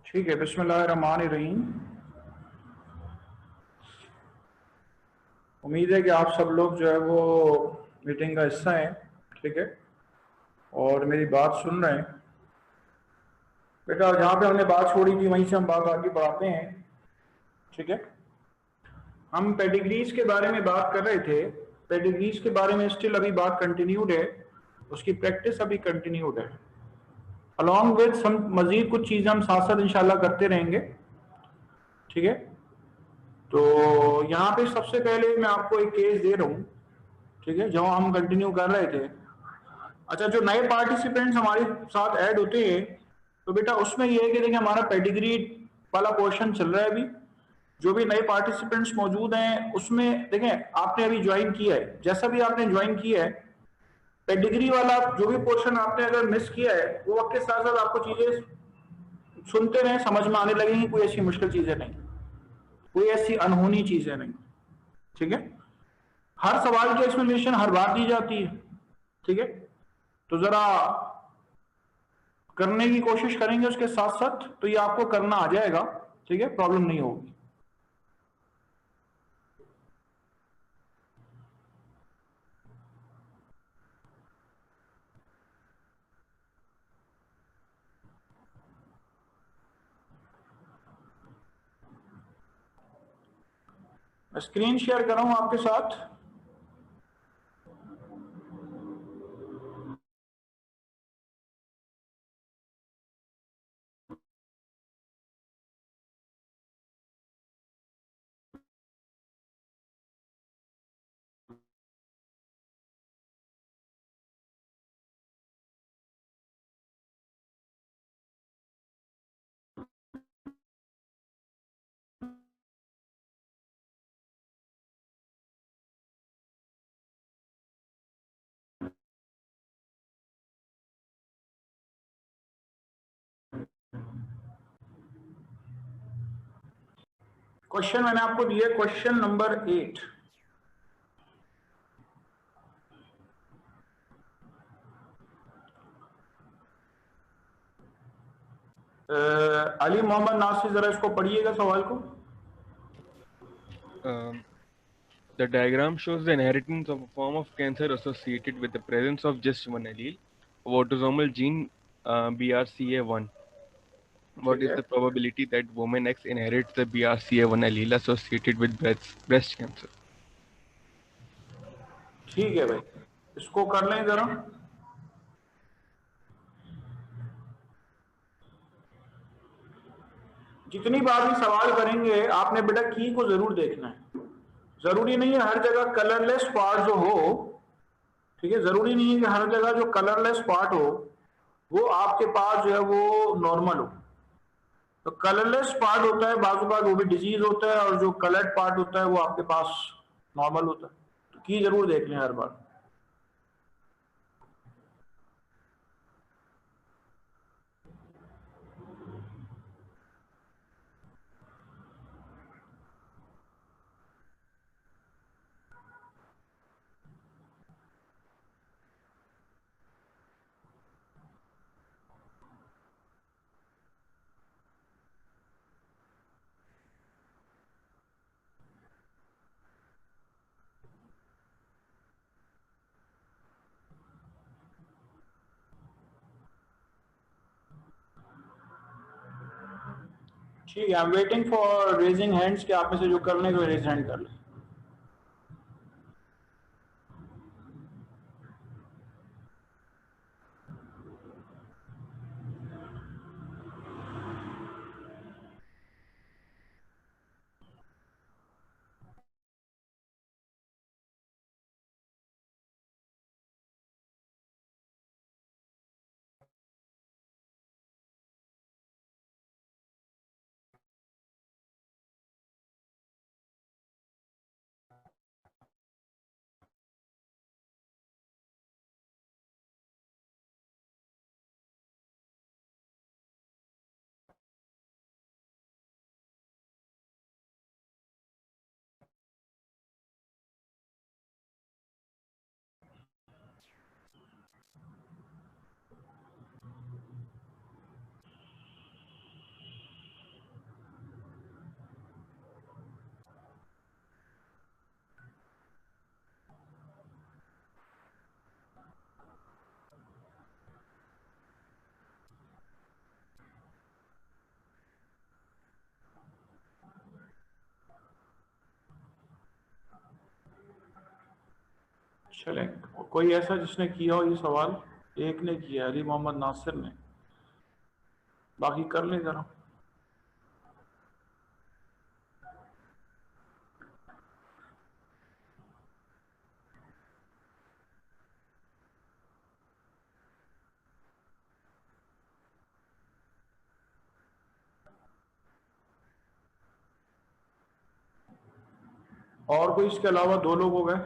ठीक है, बिस्मिल्लाहिर्रहमानिर्रहीम। उम्मीद है कि आप सब लोग जो है वो मीटिंग का हिस्सा हैं। ठीक है, और मेरी बात सुन रहे हैं। बेटा, जहाँ पे हमने बात छोड़ी थी वहीं से हम बात आगे बढ़ाते हैं। ठीक है, हम पेडिग्रीज के बारे में बात कर रहे थे। पेडिग्रीज के बारे में स्टिल अभी बात कंटिन्यूड है, उसकी प्रैक्टिस अभी कंटिन्यूड है। अलॉन्ग विद हम मजीद कुछ चीज़ें हम साथ साथ इंशाल्लाह करते रहेंगे। ठीक है, तो यहाँ पे सबसे पहले मैं आपको एक केस दे रहा हूँ। ठीक है, जो हम कंटिन्यू कर रहे थे। अच्छा, जो नए पार्टिसिपेंट्स हमारे साथ ऐड होते हैं, तो बेटा उसमें ये है कि देखिए हमारा पेडिग्री वाला पोर्शन चल रहा है अभी। जो भी नए पार्टिसिपेंट्स मौजूद हैं उसमें देखें, आपने अभी ज्वाइन किया है, जैसा भी आपने ज्वाइन किया है, पेडिग्री वाला जो भी पोर्शन आपने अगर मिस किया है वो वक्त के साथ साथ आपको चीजें सुनते रहे, समझ में आने लगेंगी। कोई ऐसी मुश्किल चीजें नहीं, कोई ऐसी अनहोनी चीजें नहीं। ठीक है, हर सवाल की एक्सप्लेनेशन हर बार दी जाती है। ठीक है, तो जरा करने की कोशिश करेंगे उसके साथ साथ, तो ये आपको करना आ जाएगा। ठीक है, प्रॉब्लम नहीं होगी। मैं स्क्रीन शेयर कर रहा हूं आपके साथ। क्वेश्चन मैंने आपको दिया, क्वेश्चन नंबर 8। अली मोहम्मद नासिर, जरा इसको पढ़िएगा सवाल को। Um, the diagram shows the inheritance of a form of cancer associated with the presence of just one allele of autosomal gene BRCA1. What ठीक is है, the probability that woman X inherits the BRCA1 allele associated with breast cancer? ठीक है भाई, इसको कर लें जरा। जितनी बार भी सवाल करेंगे आपने बेटा की को जरूर देखना है। जरूरी नहीं है हर जगह कलरलेस पार्ट जो हो। ठीक है, जरूरी नहीं है कि हर जगह जो कलरलेस पार्ट हो वो आपके पास जो है वो नॉर्मल हो। तो कलरलेस पार्ट होता है बाजू बार, वो भी डिजीज होता है, और जो कलर्ड पार्ट होता है वो आपके पास नॉर्मल होता है। तो की जरूर देख लें हर बार। ठीक है, I am waiting for raising hands, कि आप में से जो करने को रेज हैंड कर लें। चलें, कोई ऐसा जिसने किया हो ये सवाल? एक ने किया, अली मोहम्मद नासिर ने, बाकी कर लें जरा। और कोई इसके अलावा? दो लोग हो गए।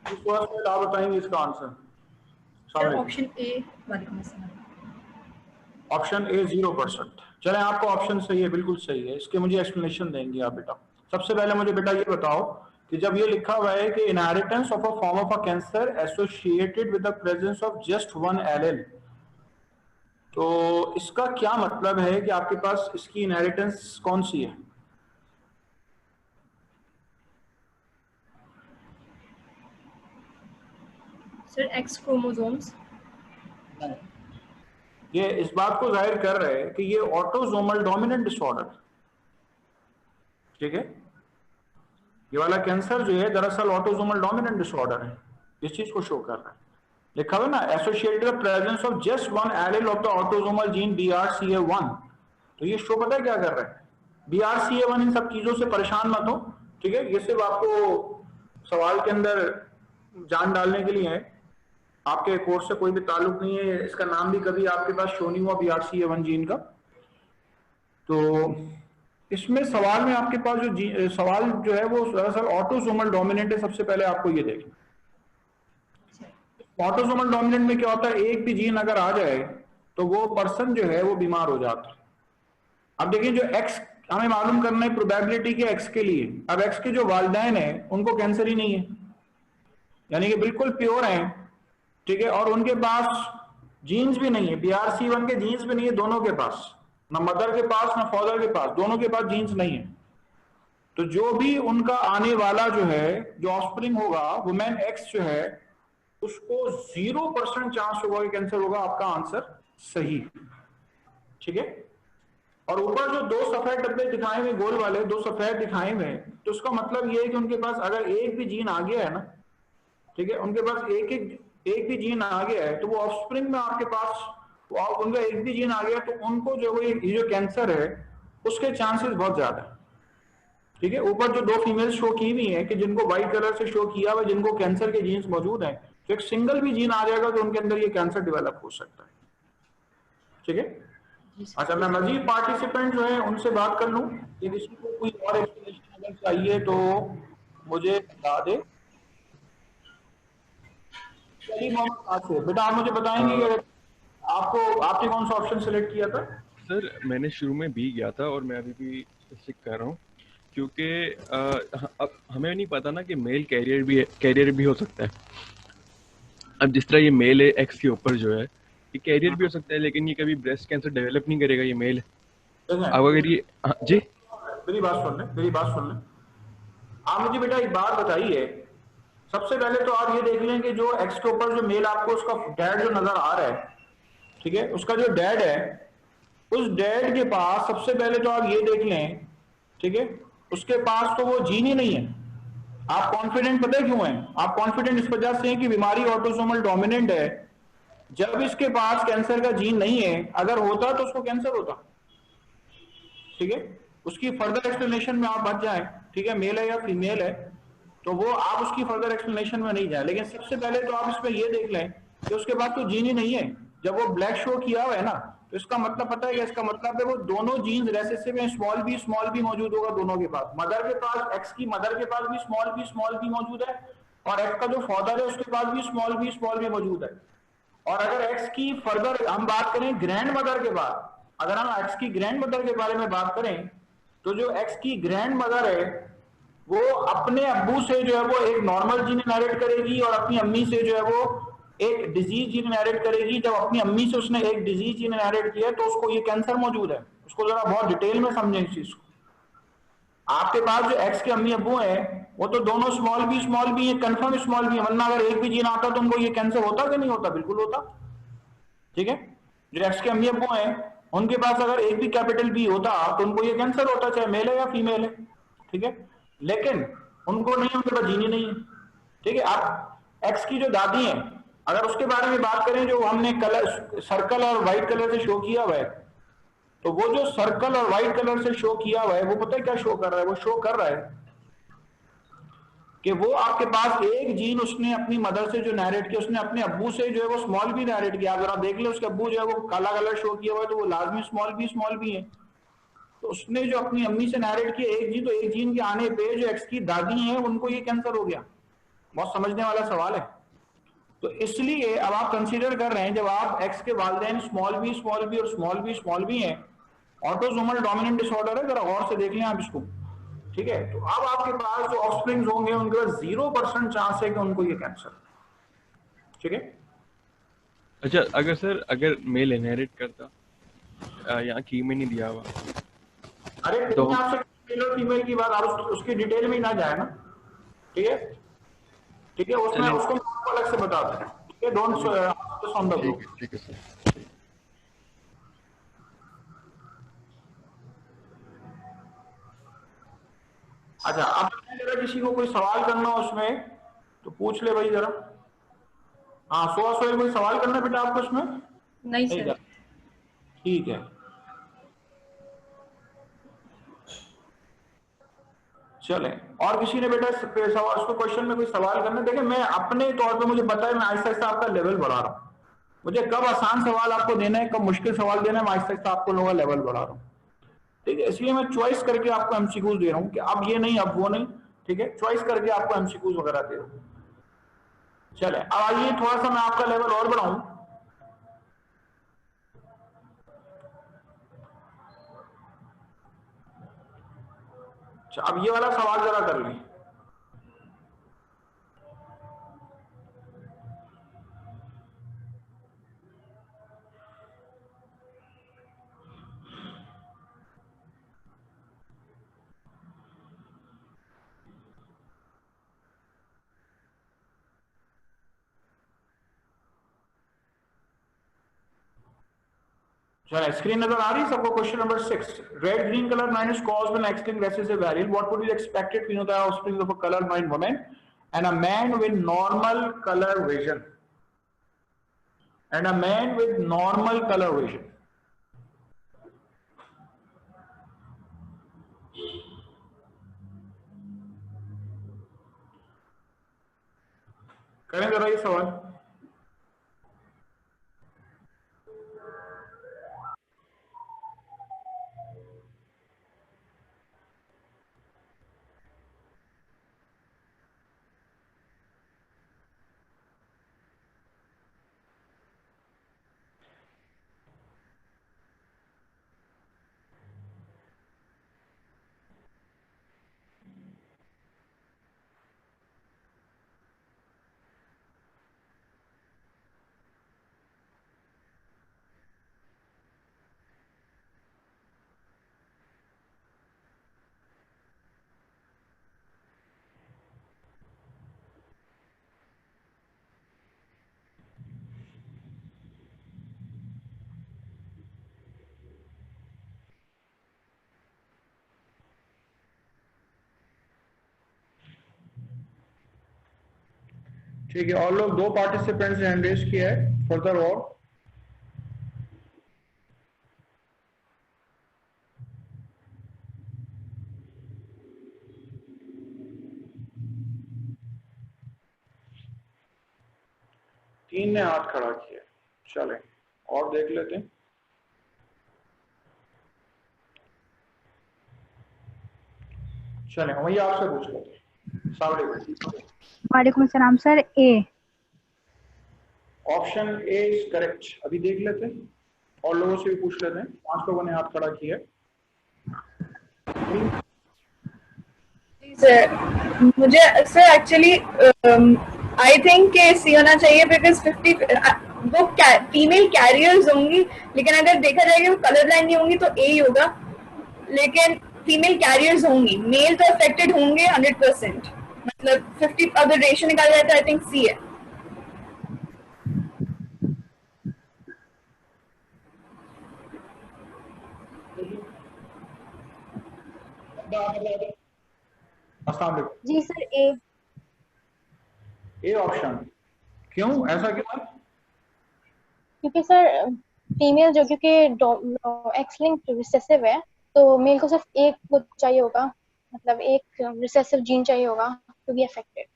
इस सवाल में आप बताएंगे इसका आंसर? Option A. वालेकुम अस्सलाम। Option A 0%। चलें, आपका ऑप्शन सही है, बिल्कुल सही है। इसके मुझे एक्सप्लेनेशन देंगे आप बेटा। सबसे पहले मुझे बेटा ये बताओ कि जब ये लिखा हुआ है कि inheritance of a form of a cancer associated with the presence of just one allele, तो इसका क्या मतलब है कि आपके पास इसकी इनहेरिटेंस कौन सी है? Sir x chromosomes. ये इस बात को जाहिर कर रहे हैं कि ये ऑटोसोमल डोमिनेंट डिसऑर्डर, ठीक है। ये वाला कैंसर जो है दरअसल ऑटोसोमल डोमिनेंट डिसऑर्डर है, इस चीज को शो कर रहा है। लिखा हुआ ना, associated presence of just one allele of the autosomal gene BRCA1। तो ये शो पता है क्या कर रहा है? BRCA1 इन सब चीजों से परेशान मत हो, ठीक है। ये सिर्फ आपको सवाल के अंदर जान डालने के लिए है, आपके कोर्स से कोई भी ताल्लुक नहीं है। इसका नाम भी कभी आपके पास शो नहीं हुआ BRCA1 जीन का। तो इसमें सवाल में आपके पास जो सवाल जो है वो दरअसल ऑटोसोमल डोमिनेंट है। सबसे पहले आपको ये देखना, ऑटोसोमल डोमिनेंट में क्या होता है, एक भी जीन अगर आ जाए तो वो पर्सन जो है वो बीमार हो जाता है। अब देखिए, जो एक्स हमें मालूम करना है प्रोबेबिलिटी के एक्स के लिए। अब एक्स के जो वालिदैन है उनको कैंसर ही नहीं है, यानी कि बिल्कुल प्योर हैं, ठीक है। और उनके पास जीन्स भी नहीं है, BRCA1 के जीन्स भी नहीं है दोनों के पास, ना मदर के पास ना फादर के पास, दोनों के पास जीन्स नहीं है। तो जो भी उनका आने वाला जो है, जो ऑफस्प्रिंग होगा, वुमेन एक्स जो है, उसको 0% चांस होगा कि कैंसर होगा। आपका आंसर सही, ठीक है। और ऊपर जो दो सफेद डब्बे दिखाए हुए, गोल वाले दो सफेद दिखाए हुए, तो उसका मतलब ये है कि उनके पास अगर एक भी जीन आ गया है ना, ठीक है, उनके पास एक भी जीन आ गया है, तो वो ऑफस्प्रिंग में आपके पास उनका एक भी जीन आ गया, तो उनको जो ये जो कैंसर है उसके चांसेस बहुत ज्यादा है, ठीक है। ऊपर जो दो फीमेल शो की हुई है कि जिनको व्हाइट कलर से शो किया हुआ, जिनको कैंसर के जीन्स मौजूद हैं, तो एक सिंगल भी जीन आ जाएगा तो उनके अंदर ये कैंसर डेवलप हो सकता है, ठीक है। अच्छा, मैं मजीद पार्टिसिपेंट जो है उनसे बात कर लूं कि किसी को कोई और एक्सप्लेनेशन अगर चाहिए तो मुझे बता दे। बेटा आप मुझे बताएंगे कि आपने कौन सा ऑप्शन सिलेक्ट किया था? सर मैंने शुरू में बी किया था और मैं अभी भी स्टिक कर रहा हूँ, क्योंकि अब हमें नहीं पता ना कि मेल कैरियर भी हो सकता है। अब जिस तरह ये मेल है एक्स के ऊपर जो है, ये कैरियर भी हो सकता है, लेकिन ये कभी ब्रेस्ट कैंसर डेवलप नहीं करेगा ये मेल। अब अगर ये जी मेरी बात सुन लें। आप मुझे बेटा एक बात बताइए, सबसे पहले तो आप ये देख लें कि जो एक्स के ऊपर जो मेल आपको उसका डैड जो नजर आ रहा है, ठीक है, उसका जो डैड है, उस डैड के पास सबसे पहले तो आप ये देख लें, ठीक है, उसके पास तो वो जीन ही नहीं है। आप कॉन्फिडेंट पता है क्यों है? आप कॉन्फिडेंट इस वजह से हैं कि बीमारी ऑटोसोमल डोमिनेंट है। जब इसके पास कैंसर का जीन नहीं है, अगर होता तो उसको कैंसर होता, ठीक है। उसकी फर्दर एक्सप्लेनेशन में आप बच जाएं, ठीक है, मेल है या फीमेल है, तो वो आप उसकी फर्दर एक्सप्लेनेशन में नहीं जाए। लेकिन सबसे पहले तो आप इसमें ये देख लें कि उसके पास तो जीन ही नहीं है। जब वो ब्लैक शो किया हुआ है ना, तो इसका मतलब पता है कि इसका मतलब है वो दोनों जीन्स रेसेसिव में स्मॉल बी मौजूद होगा दोनों के पास। मदर के पास, एक्स की मदर के पास भी स्मॉल बी मौजूद है, और एक्स का जो फादर है उसके पास भी स्मॉल बी मौजूद है। और अगर एक्स की फर्दर हम बात करें ग्रैंड मदर के बाद, अगर हम एक्स की ग्रैंड मदर के बारे में बात करें, तो जो एक्स की ग्रैंड मदर है वो अपने अब्बू से जो है वो एक नॉर्मल जीन इनहेरिट करेगी और अपनी अम्मी से जो है वो एक डिजीज जीन इनहेरिट करेगी। जब अपनी अम्मी से उसने एक डिजीज जीन इनहेरिट किया तो उसको ये कैंसर मौजूद है। उसको जरा बहुत डिटेल में समझें इस चीज को। आपके पास जो एक्स के अम्मी अब्बू है वो तो दोनों स्मॉल बी है, कंफर्म स्मॉल बी है, वरना अगर एक भी जीन आता तो उनको ये कैंसर होता कि नहीं होता? बिल्कुल होता। ठीक है, जो एक्स के अम्मी अब्बू हैं उनके पास अगर एक भी कैपिटल बी होता तो उनको ये कैंसर होता, चाहे मेल है या फीमेल है। ठीक है, लेकिन उनको नहीं, उनके पास जीन ही नहीं है। ठीक है, आप एक्स की जो दादी है अगर उसके बारे में बात करें, जो हमने कलर सर्कल और व्हाइट कलर से शो किया हुआ है, तो वो जो सर्कल और व्हाइट कलर से शो किया हुआ है वो पता है क्या शो कर रहा है? वो शो कर रहा है कि वो आपके पास एक जीन उसने अपनी मदर से जो नैरेट किया, उसने अपने अब्बू से जो है वो स्मॉल बी नैरेट किया। अगर आप देख ले उसके अब्बू जो है वो काला कलर शो किया हुआ है तो वो लाजमी स्मॉल बी है। तो उसने जो अपनी अम्मी से नैरेट किया एक जीन, तो एक जीन के आने पे जो एक्स की दादी है उनको ये कैंसर हो गया। बहुत समझने वाला सवाल है। तो इसलिए अब आप कंसीडर कर रहे हैं, जब आप एक्स के वालिदैन स्मॉल बी और स्मॉल बी है, ऑटोसोमल डोमिनेंट डिसऑर्डर है, जरा गौर से देख लें आप इसको। ठीक है, तो अब आपके पास जो ऑफस्प्रिंग्स होंगे उनके पास 0% चांस है कि उनको ये कैंसर। ठीक है, अच्छा, अगर मेल इनहेरिट करता, यहाँ की में नहीं दिया हुआ अरे तो फिर आपसे मेल और फीमेल की बात, आप उसकी डिटेल में ही ना जाए ना। ठीक है, ठीक है, उसमें चलिए। उसको अलग से बताते हैं। ठीक है, डोंट ऑन द ग्रुप। ठीक है सर। अच्छा, अब जरा किसी को कोई सवाल करना हो उसमें तो पूछ ले भाई जरा। हाँ, सोहेल कोई सवाल करना है बेटा आपको उसमें? नहीं नहीं सर। कर, ठीक है, चले। और किसी ने बेटा सवाल, उसको क्वेश्चन में कोई सवाल करना? देखिए मैं अपने तौर पे मुझे पता है, मैं आहिस्ता आहिस्ता आपका लेवल बढ़ा रहा हूँ। मुझे कब आसान सवाल आपको देना है, कब मुश्किल सवाल देना है, मैं आहिस्ता आहिस्ता आपको लोगों का लेवल बढ़ा रहा हूँ। ठीक है, इसलिए मैं चॉइस करके आपको एमसीक्यूज दे रहा हूँ कि अब ये नहीं अब वो नहीं। ठीक है, चॉइस करके आपको एमसीक्यूज वगैरह दे रहा हूँ। चले, अब आइए थोड़ा सा मैं आपका लेवल और बढ़ाऊं। अब ये वाला सवाल जरा कर लें। चलो, स्क्रीन नजर आ रही है सबको? Question number 6, red green color blind is caused when X-linked recessive variant. What would be the expected phenotype offspring of a color blind woman and a man with normal color vision? And a man with normal color vision. करें जरा ये सवाल। ठीक है, और लोग, दो participants ने हैंड रेज किया है फर्दर। और तीन ने हाथ खड़ा किया। चलें और देख लेते हैं। चलें वही आपसे पूछ लेते हैं। वालेकुम सलाम sir. A option A is correct. अभी देख लेते हैं और लोगों से भी पूछ लेते हैं। 5 लोगों ने हाथ खड़ा किया। सर मुझे सर एक्चुअली आई थिंक कि सी होना चाहिए बिकॉज 50 वो फीमेल कैरियर्स होंगी, लेकिन अगर देखा जाएगा वो कलर ब्लाइंड नहीं होंगी तो ए ही होगा, लेकिन फीमेल कैरियर्स होंगी, मेल तो अफेक्टेड होंगे 100%, मतलब 50 अगर रेशियो निकाला जाए तो आई थिंक सी है। अस्सलाम वालेकुम। जी सर ए। ए ऑप्शन, क्यों ऐसा क्यों है? क्योंकि सर फीमेल जो क्योंकि एक्स लिंक्ड रिसेसिव है तो मेल को सिर्फ एक वो चाहिए होगा, मतलब एक रिसेसिव जीन चाहिए होगा टू बी अफेक्टेड।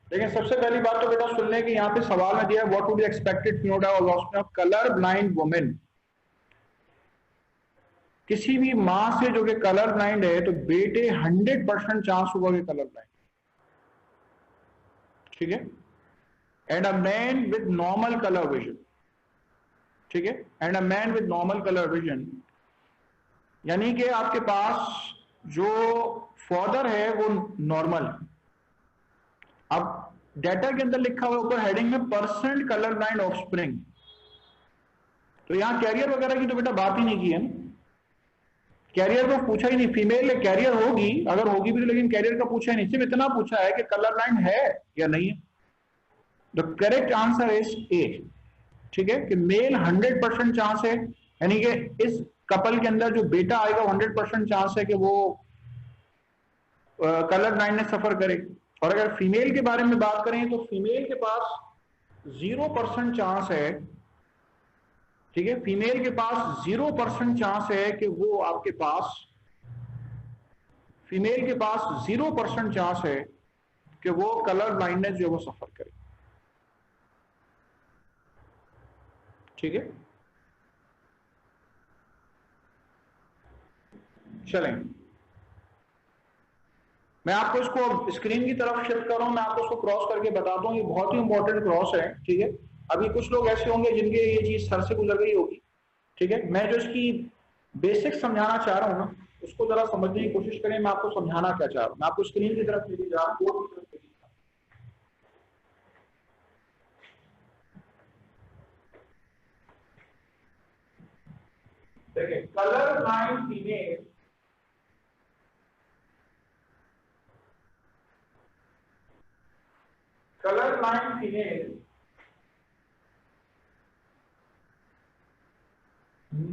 लेकिन सबसे पहली बात तो बेटा सुन लें कि यहाँ पे सवाल में दिया है what would be expected phenotype of colour blind women. किसी भी माँ से जो कि कलर ब्लाइंड है तो बेटे 100% चांस होगा कि कलर ब्लाइंड, ठीक है। And a man with normal colour vision, ठीक है, and a man with normal colour vision, यानी कि आपके पास जो फादर है वो नॉर्मल है। अब डेटा के अंदर लिखा हुआ ऊपर हेडिंग में परसेंट कलर ब्लाइंड ऑफस्प्रिंग, तो यहां कैरियर वगैरह की तो बेटा बात ही नहीं की है ना, कैरियर को पूछा ही नहीं। फीमेल कैरियर होगी, अगर होगी भी तो, लेकिन कैरियर का पूछा ही नहीं, सिर्फ इतना पूछा है कि कलर ब्लाइंड है या नहीं है। The correct answer is a, ठीक है, कि मेल 100% चांस है, यानी कि इस कपल के अंदर जो बेटा आएगा 100% चांस है कि वो कलर ब्लाइंडनेस सफर करे। और अगर फीमेल के बारे में बात करें तो फीमेल के पास 0% चांस है, ठीक है, फीमेल के पास 0% चांस है कि वो आपके पास, फीमेल के पास 0% चांस है कि वो कलर ब्लाइंडनेस जो वो सफर करे, ठीक है। चलें, मैं आपको इसको स्क्रीन की तरफ शिफ्ट कर रहा हूं, मैं आपको इसको क्रॉस करके बताता हूं, ये बहुत ही इंपॉर्टेंट क्रॉस है, ठीक है। अभी कुछ लोग ऐसे होंगे जिनके ये चीज सर से गुजर गई होगी, ठीक है। मैं जो इसकी बेसिक समझाना चाह रहा हूं ना, उसको जरा समझने की कोशिश करें। मैं आपको समझाना क्या चाह रहा हूं, मैं आपको स्क्रीन की तरफ लेके जा रहा हूं। देखिए, colour blind female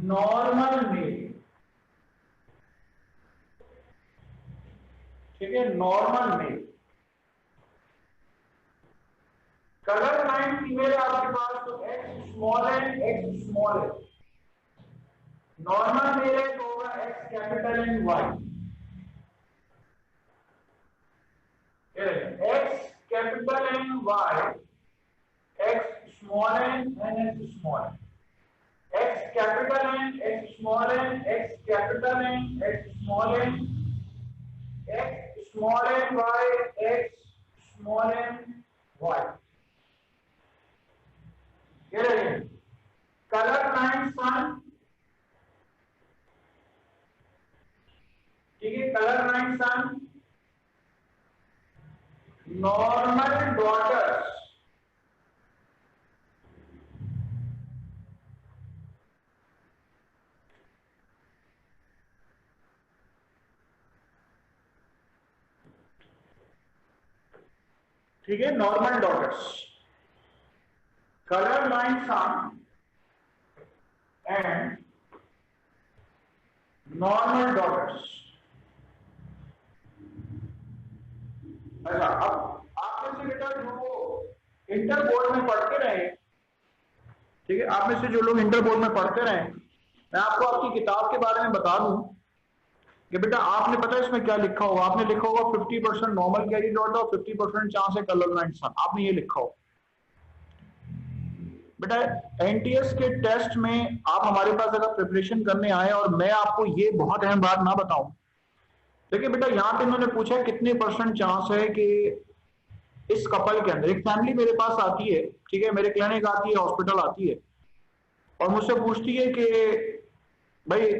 normal male, ठीक है, normal male. Colour blind female आपके पास तो X small N X small है, नॉर्मल मेल है तो होगा X capital N Y, X capital N Y, X small N and X small N, X capital N X small N, X capital N X small N, X small N Y, X small N Y. Colour blind son, ठीक है, colour blind son, normal daughters, ठीक है, normal daughters, colour blind son and normal daughters. अब आप में से बेटा जो इंटर बोर्ड में पढ़ते रहे, ठीक है, आप में से जो लोग इंटर बोर्ड में पढ़ते रहे, मैं आपको आपकी किताब के बारे में बता दूं कि बेटा आपने पता है इसमें क्या लिखा होगा, आपने लिखा होगा 50% नॉर्मल कैरी डॉटर और 50% चांस है कलर ब्लाइंड सन, आपने ये लिखा होगा। बेटा एनटीएस के टेस्ट में आप हमारे पास अगर प्रिपरेशन करने आए और मैं आपको ये बहुत अहम बात ना बताऊं देखिए बेटा, यहाँ पे इन्होंने पूछा कितने % चांस है कि इस कपल के अंदर, एक फैमिली मेरे पास आती है, ठीक है, मेरे क्लिनिक आती है, हॉस्पिटल आती है, और मुझसे पूछती है कि भाई,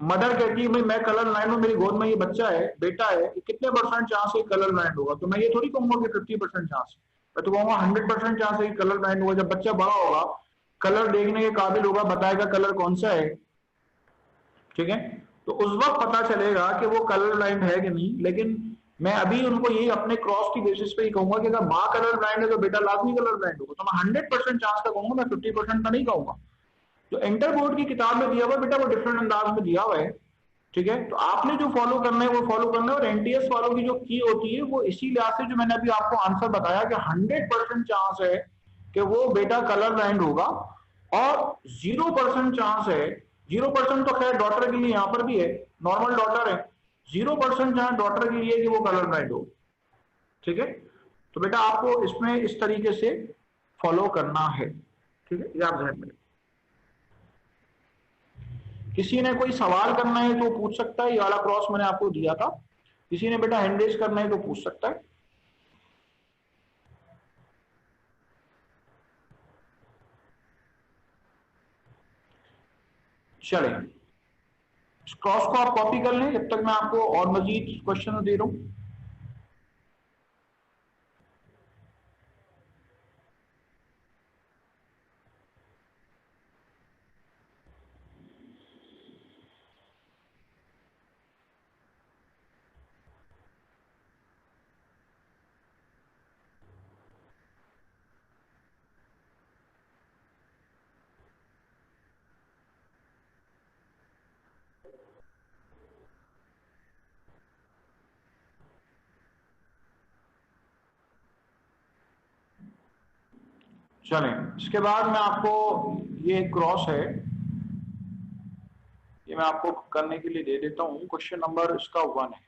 मदर कहती है भाई मैं कलर ब्लाइंड हूँ, मेरी गोद में ये बच्चा है, बेटा है, ये कितने % चांस है कलर ब्लाइंड होगा? तो मैं ये थोड़ी कहूंगा कि 50% चांस, मैं तो कहूंगा 100% चांस है कि कलर ब्लाइंड होगा। जब बच्चा बड़ा होगा, कलर देखने के काबिल होगा, बताएगा कलर कौन सा है, ठीक है, तो उस वक्त पता चलेगा कि वो कलर ब्लाइंड है कि नहीं। लेकिन मैं अभी उनको यही अपने क्रॉस की बेसिस पे ही कहूंगा कि अगर माँ कलर ब्लाइंड है तो बेटा लाजमी कलर ब्लाइंड होगा। तो मैं 100% चांस का कहूंगा, मैं 50% का नहीं कहूंगा। जो इंटर बोर्ड की किताब में दिया हुआ बेटा, वो डिफरेंट अंदाज में दिया हुआ है, ठीक है। तो आपने जो फॉलो करना है वो फॉलो करना है, और एनटीएस वालों की जो की होती है वो इसी लिहाज से, जो मैंने अभी आपको आंसर बताया कि 100% चांस है कि वो बेटा कलर ब्लाइंड होगा, और 0% चांस है, 0% तो खैर डॉटर के लिए यहां पर भी है, नॉर्मल डॉटर है, 0% चांस डॉटर के लिए कि वो कलर ब्लाइंड हो, ठीक है। तो बेटा आपको इसमें इस तरीके से फॉलो करना है, ठीक है, ये आप ध्यान में। किसी ने कोई सवाल करना है तो पूछ सकता है, ये वाला क्रॉस मैंने आपको दिया था, किसी ने बेटा हैंड रेज करना है तो पूछ सकता है। चलें, इस क्रॉस को आप कॉपी कर लें जब तक मैं आपको और मजीद क्वेश्चन दे रहा हूं। चलें, इसके बाद मैं आपको, ये क्रॉस है, ये मैं आपको करने के लिए दे देता हूं। क्वेश्चन नंबर इसका 1 है।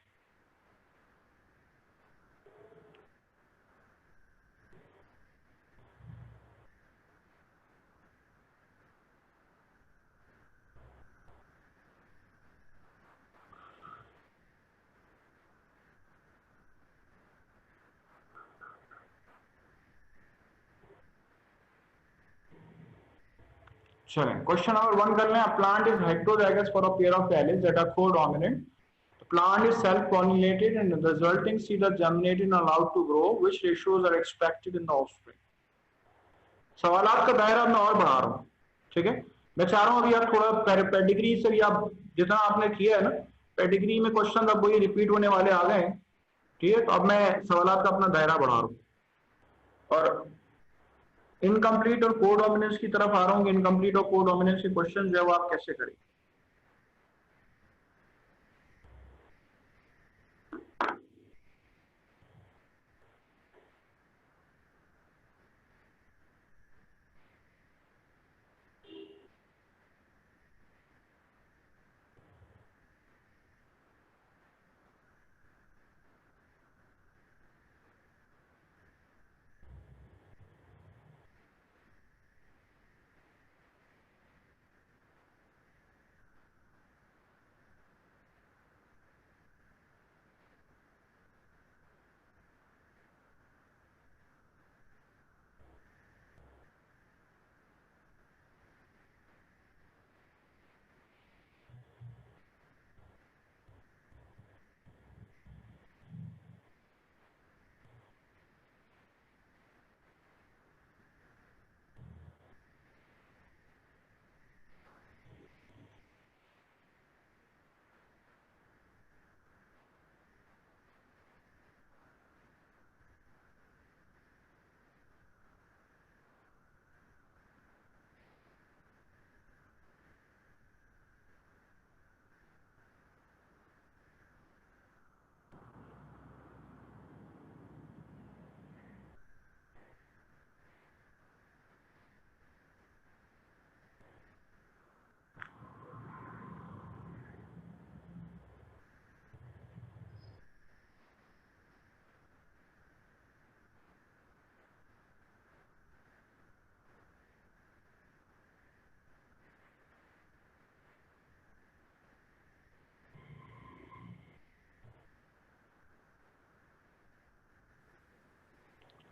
चलें, क्वेश्चन नंबर 1 कर लें। Plant is heterozygous for a pair of alleles that are codominant. The plant is self-pollinated and the resulting seed are germinated and allowed to grow. Which ratios are expected in the offspring? सवालात का दायरा मैं और बढ़ा रहा हूँ, ठीक है। मैं चाह रहा हूँ अभी आप थोड़ा पेडिग्री से भी, आप जितना आपने किया है ना पेडिग्री में क्वेश्चन, अब वही रिपीट होने वाले आ गए हैं, ठीक है। तो अब मैं सवालात का अपना दायरा बढ़ा रहा हूँ, और इनकम्प्लीट और कोडोमिनेंस की तरफ आ रहा हूँ। इनकम्प्लीट और कोडोमिनेंस के क्वेश्चन जो है वो आप कैसे करें।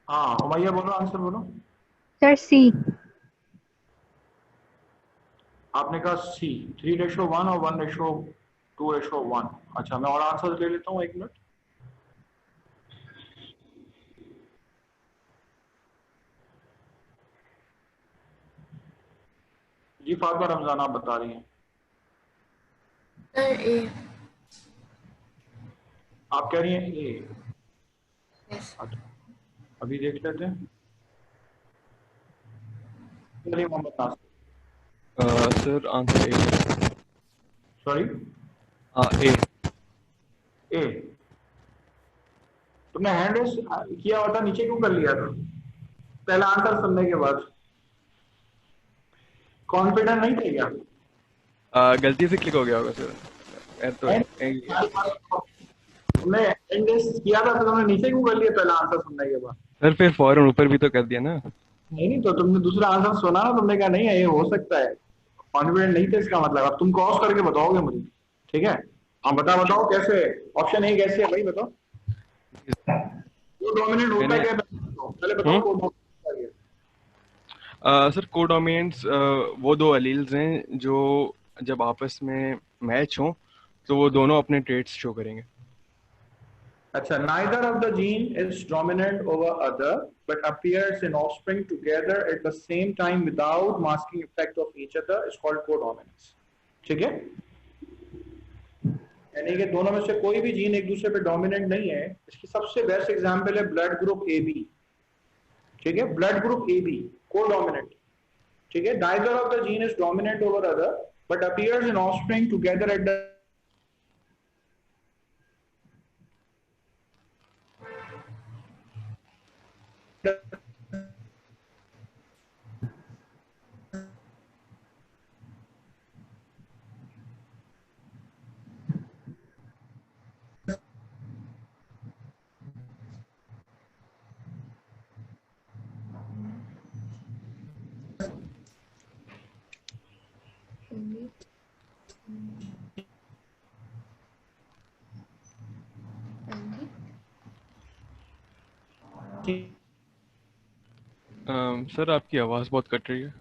हाँ उमैया बोलो, आंसर बोलो। सर सी। आपने कहा सी, 3:1 और 1:2:1। अच्छा मैं और आंसर ले लेता हूँ, 1 मिनट। जी फातिमा रमजान आप बता रही हैं। सर ए। आप कह रही हैं ए। यस। अभी देख लेते हैं। चलिए Mohammed Nasir. Sir answer A. Sorry, हाँ ए। ए। तुमने हैंड रेस किया होता, नीचे क्यों कर लिया था पहला आंसर सुनने के बाद? कॉन्फिडेंट नहीं थे क्या? गलती से क्लिक हो गया होगा सर। तो तुमने हैंड रेस किया था तो तुमने नीचे क्यों कर लिया पहला आंसर सुनने के बाद? सर फिर फौरन ऊपर भी तो कर दिया ना। नहीं तो तुमने दूसरा आंसर सुना ना, तुमने कहा नहीं है ये हो सकता है, कॉन्फिडेंट नहीं थे इसका मतलब। अब तुम क्रॉस करके बताओगे मुझे, ठीक है? हाँ बताओ कैसे, ऑप्शन ए कैसे है भाई बताओ। वो डोमिनेंट होता मैंने क्या है पहले बताओ, वो होता क्या है? सर कोडोमिनेंट्स वो दो अलील्स हैं जो जब आपस में मैच हों तो वो दोनों अपने ट्रेट्स शो करेंगे। अच्छा, neither of the gene is dominant over other but appears in offspring together at the same time without masking effect of each other is called codominance। ठीक है, यानी कि दोनों में से कोई भी जीन एक दूसरे पे डोमिनेंट नहीं है। इसकी सबसे बेस्ट एग्जांपल है ब्लड ग्रुप ए बी। ठीक है, ब्लड ग्रुप ए बी कोडोमिनेंट। ठीक है, neither of the gene is dominant over other but appears in offspring together at the sir आपकी आवाज़ बहुत कट रही है।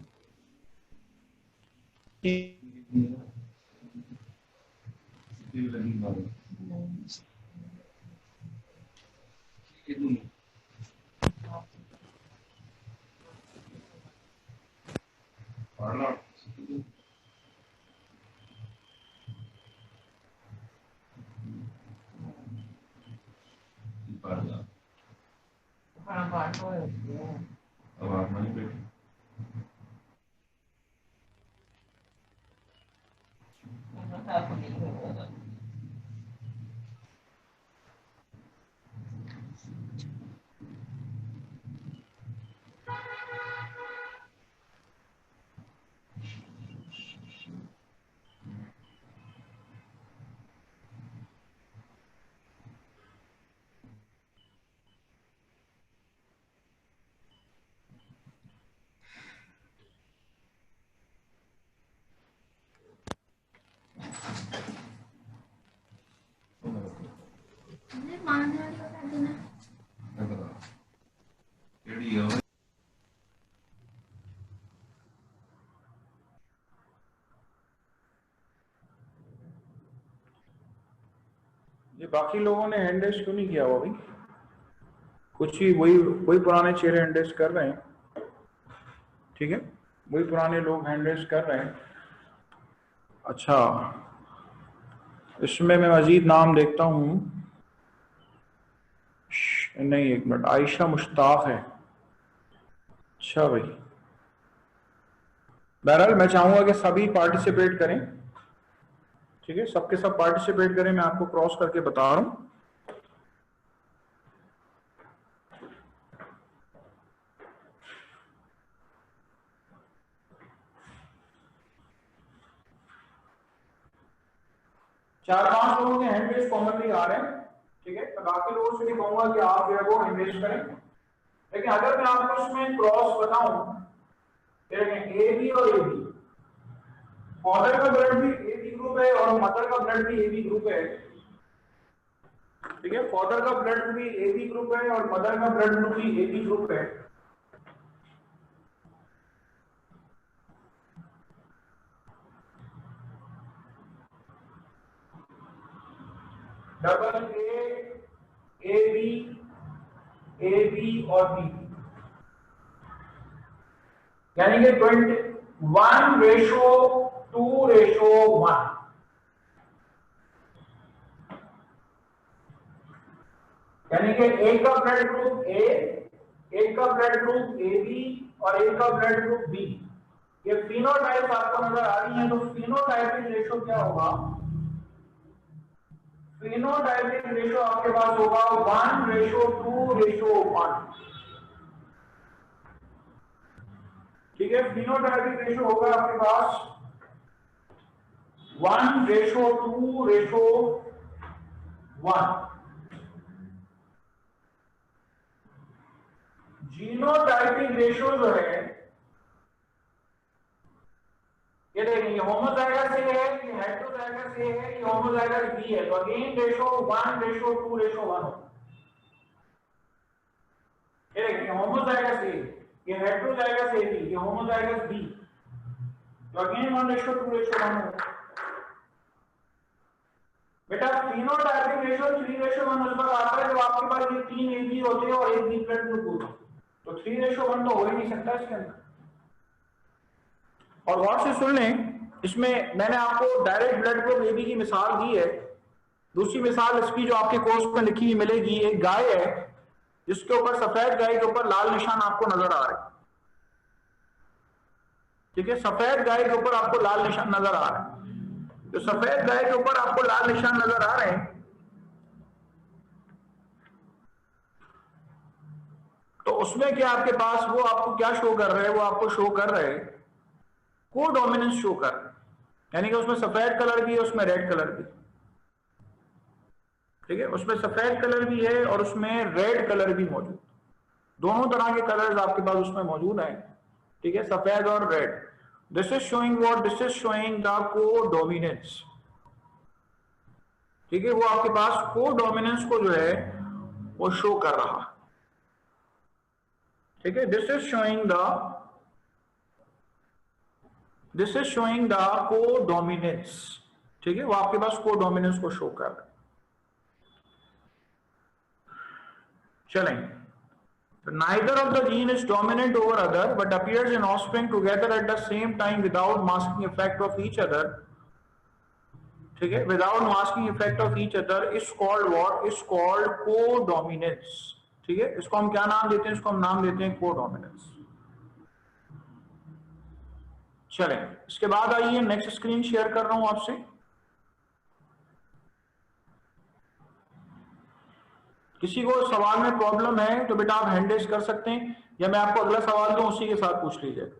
ये बाकी लोगों ने हैंड रेस क्यों नहीं किया हुआ भाई? कुछ ही वही पुराने चेहरे हैंड रेस कर रहे हैं। ठीक है, वही पुराने लोग हैंड रेस कर रहे हैं। अच्छा, इसमें मैं मजीद नाम देखता हूँ। नहीं एक मिनट, आयशा मुश्ताक है। अच्छा भाई, बहरहाल मैं चाहूंगा कि सभी पार्टिसिपेट करें। ठीक है, सबके सब पार्टिसिपेट करें। मैं आपको क्रॉस करके बता रहा हूँ। चार पांच लोगों के हैंड रेस कॉमनली आ रहे हैं। ठीक है, तो बाकी लोगों से भी कहूंगा कि आप जो है वो हैंड रेस करें। लेकिन अगर मैं आपको इसमें क्रॉस बताऊं, ए बी और ए बी, फादर का ब्लड भी ए बी ग्रुप है और मदर का ब्लड भी ए बी ग्रुप है। ठीक है। फादर का ब्लड ग्रुप भी AB ग्रुप है और मदर का ब्लड ग्रुप भी AB ग्रुप है। डबल A बी और B, यानी कि 21:2:1। यानी कि एक का ब्लड ग्रुप A, एक का ब्लड ग्रुप AB और एक का ब्लड ग्रुप B। ये फिनोटाइप आपको नजर आ रही है, तो फिनोटाइपिक रेशो क्या होगा? फिनोटाइपिक रेशो आपके पास होगा 1:2:1। ठीक है, फिनोटाइपिक रेशो होगा आपके पास 1:2:1। जीनोटाइपिक रेशो जो है, ये देखिए होमोजाइगस ए है, ये हेटेरोजाइगस ए है, ये होमोजाइगस बी है, तो अगेन रेशो 1:2:1 होगा। ये देखिए होमोजाइगस ए, ये हेटेरोजाइगस ए बी, ये होमोजाइगस बी, तो अगेन 1:2:1 होगा। बेटा फिनोटाइपिक रेशो 3:1 उस पर आता है जब आपके पास ये 3 AB होते हैं और एक बी ब्लड ग्रुप होता है, तो 3:1 तो हो ही नहीं सकता इसके अंदर। और गौर से सुन लें, इसमें मैंने आपको डायरेक्ट ब्लड ग्रुप AB की मिसाल दी है। दूसरी मिसाल इसकी जो आपके कोर्स में लिखी हुई मिलेगी, एक गाय है जिसके ऊपर, सफेद गाय के ऊपर लाल निशान आपको नजर आ रहे हैं। ठीक है, सफेद गाय के ऊपर आपको लाल निशान नजर आ रहे हैं। तो सफेद गाय के ऊपर आपको लाल निशान नजर आ रहे हैं, तो उसमें क्या आपके पास, वो आपको क्या शो कर रहे हैं? वो आपको शो कर रहे हैं को डोमिनेंस शो कर रहे हैं, यानी कि उसमें सफेद कलर भी है, उसमें रेड कलर भी। ठीक है, उसमें सफेद कलर भी है और उसमें रेड कलर भी मौजूद, दोनों तरह के कलर्स आपके पास उसमें मौजूद हैं। ठीक है, सफेद और red. This is showing what? This is showing the को डोमिनेंस। ठीक है, वो आपके पास को डोमिनेंस को जो है वो शो कर रहा। ठीक है, दिस इज शोइंग द को डोमिनेंस। ठीक है, वो आपके पास को डोमिनेंस को शो कर रहा है। चलें, so neither of the gene is dominant over other but appears in offspring together at the same time without masking effect of each other. ठीक है, without masking effect of each other is called what? Is called co-dominance। ठीक है, इसको हम क्या नाम देते हैं? इसको हम नाम देते हैं co-dominance। चलें, इसके बाद आइए नेक्स्ट स्क्रीन शेयर कर रहा हूं आपसे। किसी को सवाल में प्रॉब्लम है तो बेटा आप हैंड रेज कर सकते हैं, या मैं आपको अगला सवाल दूं उसी के साथ पूछ लीजिए।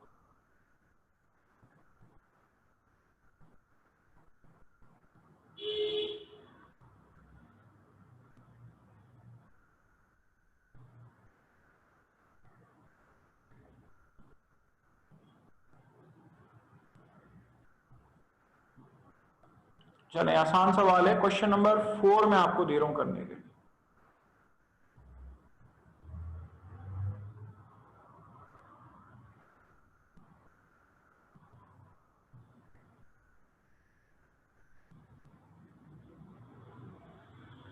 चले, आसान सवाल है, क्वेश्चन नंबर 4 मैं आपको दे रहा हूं करने के लिए।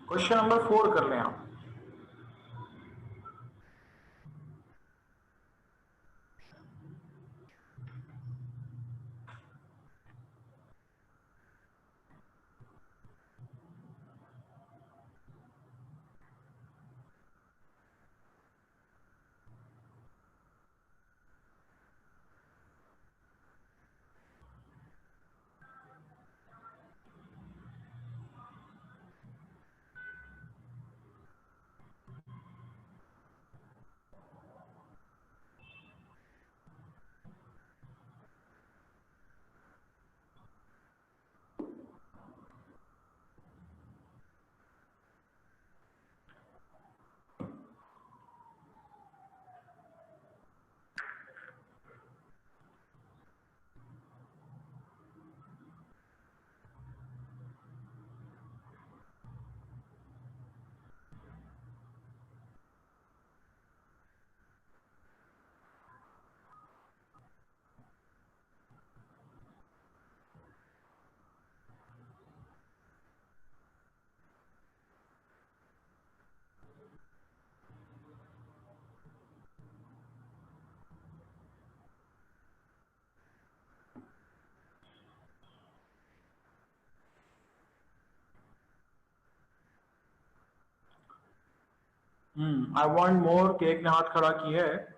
क्वेश्चन नंबर 4 कर लें आप। आई वांट मोर के एक ने हाथ खड़ा किया है।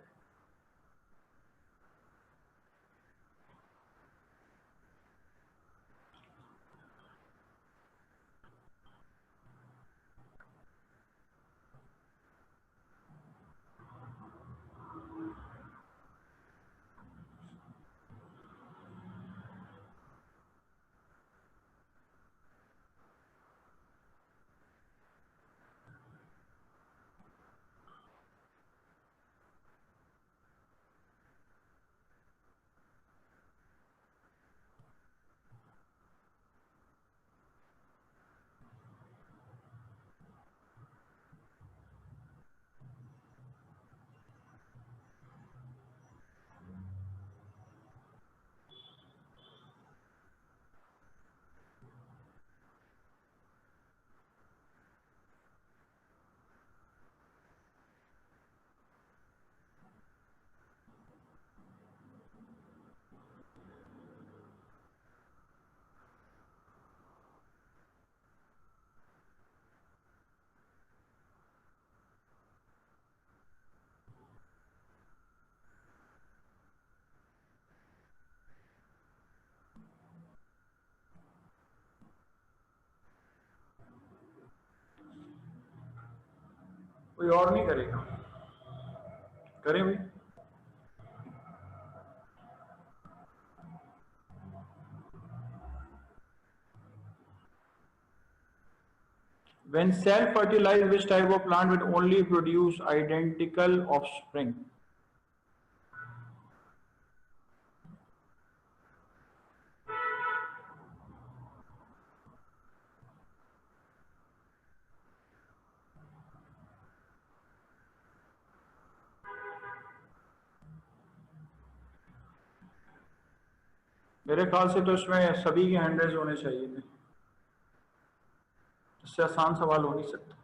कोई और नहीं करेगा, करें भाई। When self-fertilized, which type of plant will only produce identical offspring? मेरे ख्याल से तो इसमें सभी के हैंडल्स होने चाहिए थे, इससे आसान सवाल हो नहीं सकता।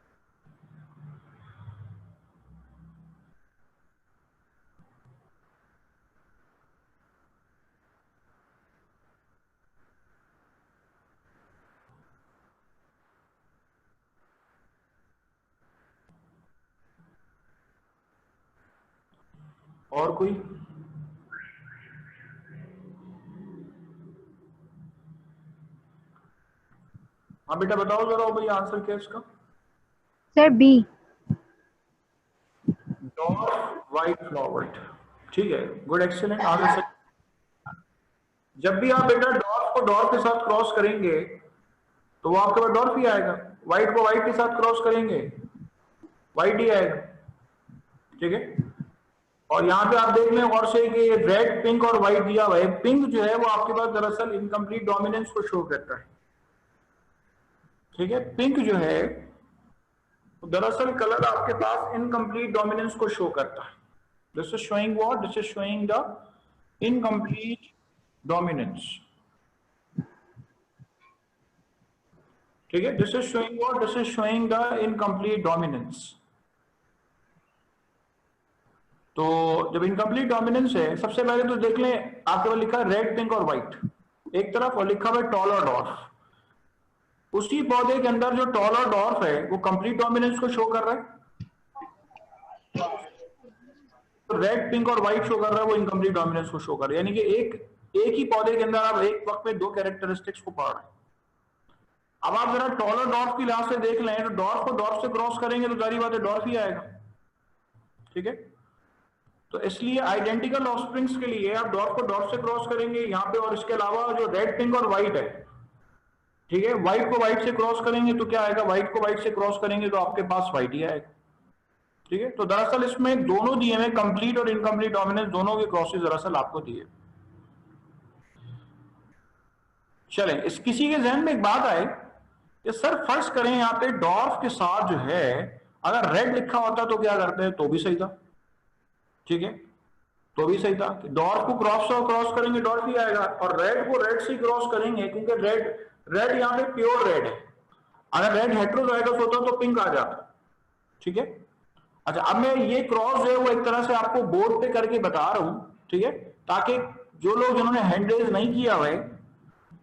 और कोई? हाँ बेटा बताओ जरा भाई, आंसर क्या है इसका? Sir B. Dwarf white flowered, ठीक है, गुड, एक्सीलेंट, आगे से। जब भी आप बेटा डॉर्फ को डॉर्फ के साथ क्रॉस करेंगे तो वो आपके पास डॉर्फ ही आएगा, व्हाइट को व्हाइट के साथ क्रॉस करेंगे व्हाइट ही आएगा, ठीक है। और यहाँ पे आप देख लें और से कि रेड, पिंक और व्हाइट दिया हुआ है। पिंक जो है वो आपके पास दरअसल इनकम्प्लीट डोमिनेंस को शो करता है, ठीक है। पिंक जो है दरअसल कलर आपके पास इनकम्प्लीट डोमिनेंस को शो करता है। This is showing what? This is showing the incomplete dominance, ठीक है। This is showing what? This is showing the incomplete dominance. तो जब इनकम्प्लीट डोमिनेंस है, सबसे पहले तो देख लें आपके पास लिखा है रेड, पिंक और व्हाइट एक तरफ, और लिखा हुआ है टॉल और डॉर्फ। उसी पौधे के अंदर जो टॉल और डॉर्फ है वो कंप्लीट डोमिनेंस को शो कर रहा है, तो रेड, पिंक और व्हाइट शो कर रहा है, वो इनकम्प्लीट डोमिनेंस को शो कर रहा है। यानी कि एक ही पौधे के अंदर आप एक वक्त में दो कैरेक्टरिस्टिक्स को पढ़ रहे हैं। अब आप जरा टॉल और डॉर्फ की लिहाज से देख लें तो डॉर्फ को डॉर्फ से क्रॉस करेंगे तो जारी बात है डॉर्फ ही आएगा, ठीक है। तो इसलिए आइडेंटिकल ऑफस्प्रिंग्स के लिए आप डॉर्फ को डॉर्फ से क्रॉस करेंगे यहाँ पे, और इसके अलावा जो रेड, पिंक और व्हाइट है, ठीक है, व्हाइट को व्हाइट से क्रॉस करेंगे तो क्या आएगा? व्हाइट को व्हाइट से क्रॉस करेंगे तो आपके पास व्हाइट ही आएगा, ठीक है। तो दरअसल इसमें दोनों दिए हैं, कंप्लीट और इनकम्प्लीट डोमिनेंस दोनों के क्रॉसेस दरअसल आपको दिए। चलें, इस किसी के जहन में एक बात आए कि सर फर्ज करें यहाँ पे डॉर्फ के साथ जो है अगर रेड लिखा होता तो क्या करते हैं? तो भी सही था, ठीक है, तो भी सही था। डॉर्फ को क्रॉस करेंगे डॉर्फ ही आएगा, और रेड को रेड से क्रॉस करेंगे क्योंकि रेड यहाँ पे प्योर रेड है। अगर रेड हेट्रोजाइगस होता तो पिंक आ जाता, ठीक है। अच्छा, अब मैं ये क्रॉस है वो एक तरह से आपको बोर्ड पे करके बता रहा हूं, ठीक है, ताकि जो लोग जिन्होंने हैंड रेज नहीं किया हुआ है,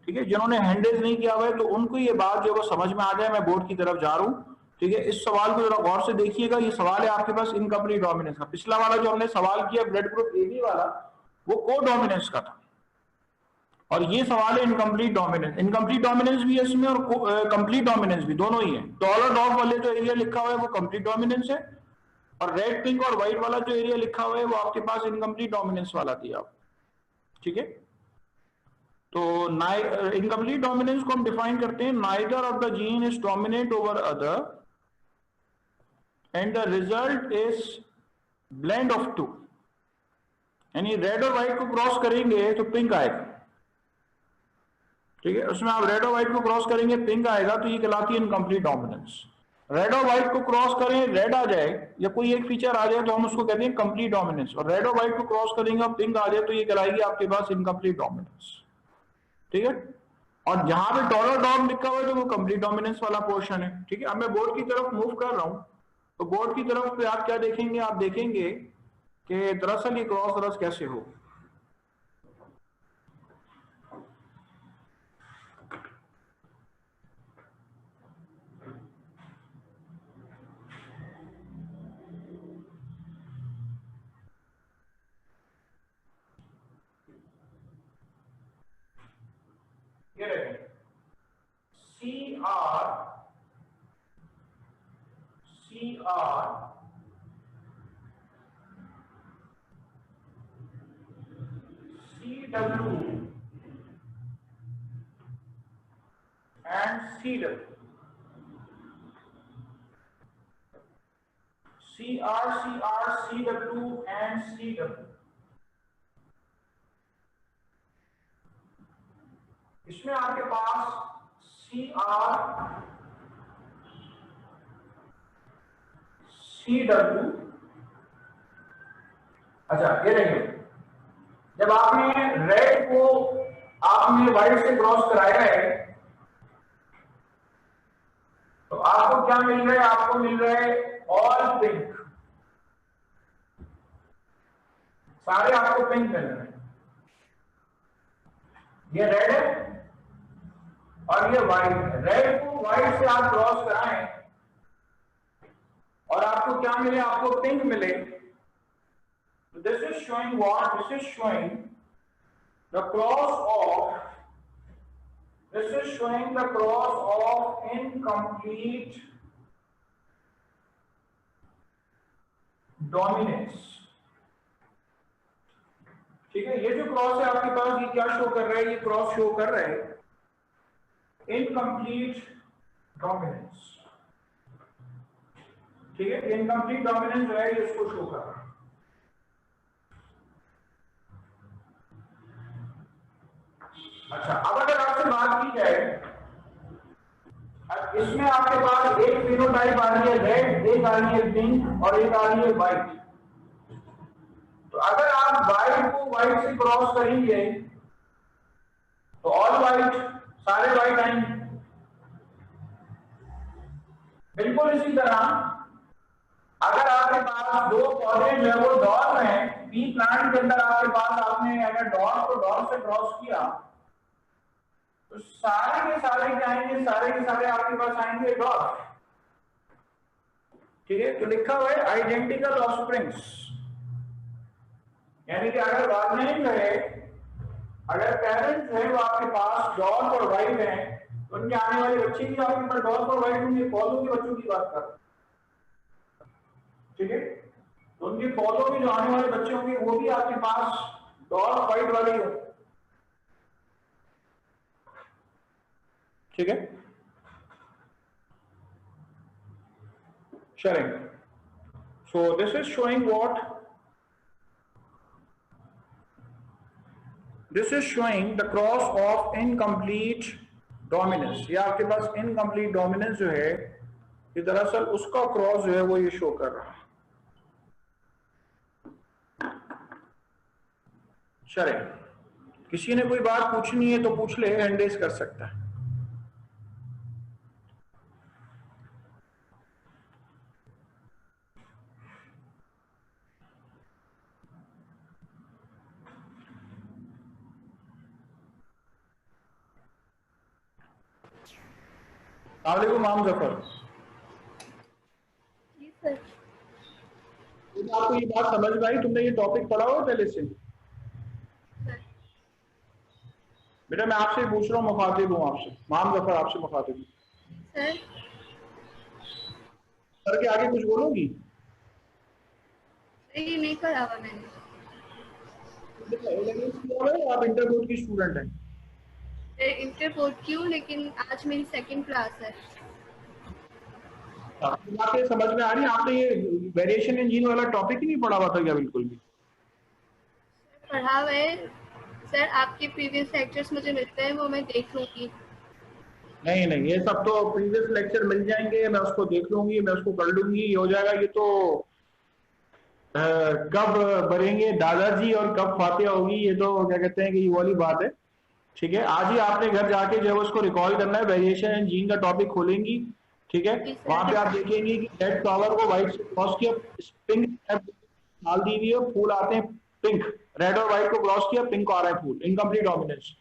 ठीक है, जिन्होंने हैंड रेज नहीं किया हुआ है तो उनको ये बात जो समझ में आ जाए। मैं बोर्ड की तरफ जा रहा हूं ठीक है, इस सवाल को जरा गौर से देखिएगा, ये सवाल है आपके पास इनकम्प्लीट डोमिनेंस का। पिछला वाला जो हमने सवाल किया ब्लड ग्रुप AB वाला, वो को डोमिनेंस का था, और ये सवाल है इनकम्प्लीट डोमिनेंस। इनकम्प्लीट डोमिनेंस भी है इसमें और कंप्लीट डोमिनेंस भी, दोनों ही है। डॉलर डॉग वाले जो एरिया लिखा हुआ है वो कंप्लीट डोमिनेंस है, और रेड पिंक और व्हाइट वाला जो एरिया लिखा हुआ है वो आपके पास इनकम्प्लीट डोमिनेंस वाला दिया। ठीक है, तो इनकम्प्लीट डोमिनेंस को हम डिफाइन करते हैं, neither of the gene is dominate over other and the result is blend of two. यानी रेड और व्हाइट को क्रॉस करेंगे तो पिंक आएगा। ठीक है, उसमें आप रेड और व्हाइट को क्रॉस करेंगे पिंक आएगा, तो ये कहलाती है इनकम्प्लीट डोमिनेंस। रेड और व्हाइट को क्रॉस करें रेड आ जाए या कोई एक फीचर आ जाए तो हम उसको कहते हैं कंप्लीट डोमिनेंस, और रेड और व्हाइट को क्रॉस करेंगे और पिंक आ जाए तो ये कहलाएगी आपके पास इनकम्प्लीट डोमिनेंस। ठीक है, और जहां पे डॉलर डॉग लिखा हुआ है तो वो कंप्लीट डोमिनेंस वाला पोर्शन है। ठीक है, अब मैं बोर्ड की तरफ मूव कर रहा हूं, तो बोर्ड की तरफ पे आप क्या देखेंगे, आप देखेंगे कि दरअसल ये क्रॉस रस कैसे हो। ये रखें CR CW and CW, CW and CW। इसमें आपके पास CR CW, अच्छा ये देखिए, जब आपने रेड को आपने व्हाइट से क्रॉस कराया है तो आपको क्या मिल रहा है, आपको मिल रहा है ऑल पिंक, सारे आपको पिंक मिल रहे हैं। ये रेड है और ये व्हाइट है। रेड को व्हाइट से आप क्रॉस कराएं और आपको क्या मिले, आपको पिंक मिले। So this is showing what? This is showing the cross of, this is showing the cross of incomplete dominance। ठीक है, ये जो क्रॉस है आपके पास, ये क्या शो कर रहा है, ये क्रॉस शो कर रहा है इनकम्प्लीट डोमिनेंस। ठीक है, इनकम्प्लीट डोमिनेंस जो है ये इसको शो कर रहा है। अच्छा, अब अगर आपसे बात की जाए, अब इसमें आपके पास एक फिनोटाइप आ रही है रेड, एक आ रही है पिंक और एक आ रही है व्हाइट। तो अगर आप व्हाइट को व्हाइट से क्रॉस करेंगे तो ऑल व्हाइट, सारे व्हाइट आएंगे। बिल्कुल इसी तरह अगर आपके पास दो पौधे जो है वो डॉट में, पी प्लांट के अंदर आपके पास आपने अगर डॉट को डॉट से क्रॉस किया तो सारे के सारे क्या आएंगे, सारे के सारे आपके पास आएंगे डॉट। ठीक है, तो लिखा हुआ है आइडेंटिकल ऑफस्प्रिंग्स, यानी कि अगर गार्जियन है, अगर पेरेंट्स है वो आपके पास डॉट और वाइट है, तो उनके आने वाले बच्चे भी आपके पास डॉट और वाइट होंगे। फॉलो के बच्चों की बात कर, ठीक है, तो उनके फॉलो में जो आने वाले बच्चे होंगे वो भी आपके पास डॉट वाइट वाले ही होंगे। ठीक है, sharing. So this is showing what? This is showing the cross of incomplete dominance। ये आपके पास incomplete dominance जो है ये दरअसल उसका क्रॉस जो है वो ये शो कर रहा है। चले, किसी ने कोई बात पूछनी है तो पूछ ले, हैंड रेज कर सकता है। अस्सलाम वालेकुम आम जफर। सर तो आपको ये बात समझ में आई? तुमने ये टॉपिक पढ़ा हुआ पहले से? बेटा मैं आपसे पूछ रहा हूँ, मुखातिब हूँ आपसे, माम जफर आपसे मुखातिब हूँ। सर सर के आगे कुछ बोलोगी? ये नहीं पढ़ा हुआ मैंने। आप इंटर बोर्ड की स्टूडेंट हैं? इंटर बोर्ड की हूँ, लेकिन आज मेरी सेकंड क्लास है। आपके समझ में आ रही है? आपने ये वेरिएशन इन जीन वाला टॉपिक ही नहीं पढ़ा हुआ था क्या बिल्कुल भी? पढ़ा हुआ है सर, आपके प्रीवियस लेक्चर्स मुझे मिलते हैं, वो मैं देख लूंगी। नहीं नहीं, ये सब तो प्रीवियस लेक्चर मिल जाएंगे, मैं उसको देख लूंगी, मैं उसको कर लूंगी, ये हो जाएगा। ये तो कब भरेंगे दादाजी और कब फातिहा होगी, ये तो क्या कहते हैं कि ये वाली बात है। ठीक है, आज ही आपने घर जाके जो है उसको रिकॉल करना है, वेरिएशन एंड जीन का टॉपिक खोलेंगी। ठीक है, जी सर। वहां पे आप देखेंगे कि रेड फ्लावर को व्हाइट से क्रॉस किया, पिंक डाल दी हुई है, फूल आते हैं पिंक। रेड और व्हाइट को क्रॉस किया, पिंक आ रहा है फूल, इनकम्प्लीट डोमिनेंस।